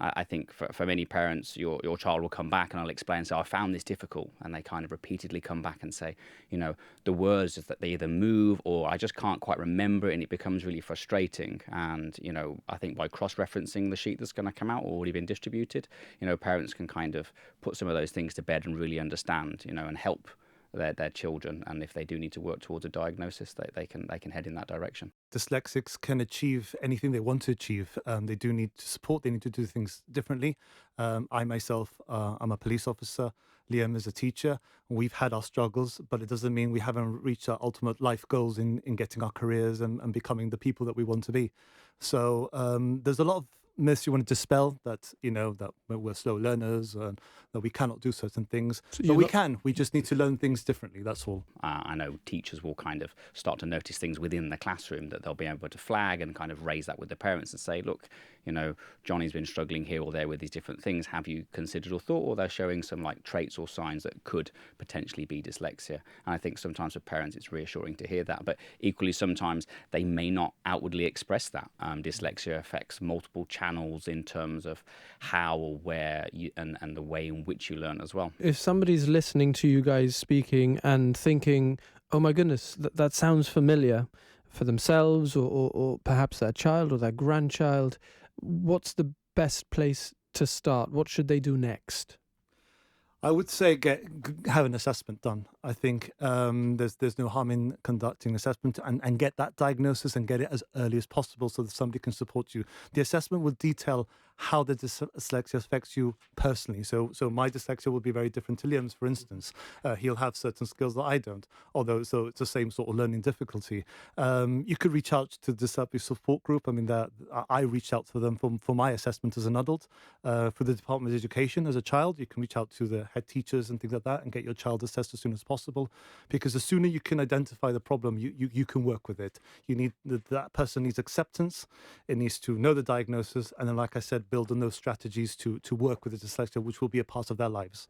I think for many parents, your child will come back and I'll explain, so I found this difficult. And they kind of repeatedly come back and say, the words is that they either move or I just can't quite remember it, and it becomes really frustrating. And, I think by cross-referencing the sheet that's going to come out or already been distributed, parents can kind of put some of those things to bed and really understand, and help their children. And if they do need to work towards a diagnosis, they can head in that direction. Dyslexics can achieve anything they want to achieve. They do need support. They need to do things differently. I myself, I'm a police officer. Liam is a teacher. We've had our struggles, but it doesn't mean we haven't reached our ultimate life goals in getting our careers and becoming the people that we want to be. So there's a lot of myths you want to dispel, that that we're slow learners and that we cannot do certain things, So but you're we not, can. We just need to learn things differently. That's all. I know teachers will kind of start to notice things within the classroom that they'll be able to flag and kind of raise that with the parents and say, look, Johnny's been struggling here or there with these different things. Have you considered or thought, or they're showing some like traits or signs that could potentially be dyslexia? And I think sometimes for parents, it's reassuring to hear that, but equally sometimes they may not outwardly express that. Dyslexia affects multiple channels in terms of how or where and the way in which you learn as well. if somebody's listening to you guys speaking and thinking, oh my goodness, that sounds familiar for themselves or perhaps their child or their grandchild, what's the best place to start? What should they do next? I would say have an assessment done. I think there's no harm in conducting assessment and get that diagnosis and get it as early as possible so that somebody can support you. The assessment will detail how the dyslexia affects you personally. So my dyslexia will be very different to Liam's, for instance. He'll have certain skills that I don't, although so it's the same sort of learning difficulty. You could reach out to the Dyslexia Support Group. I mean, I reached out to them for my assessment as an adult. For the Department of Education as a child, you can reach out to the head teachers and things like that and get your child assessed as soon as possible, because the sooner you can identify the problem, you can work with it. That person needs acceptance, it needs to know the diagnosis, and then, like I said, build on those strategies to work with the dyslexia, which will be a part of their lives.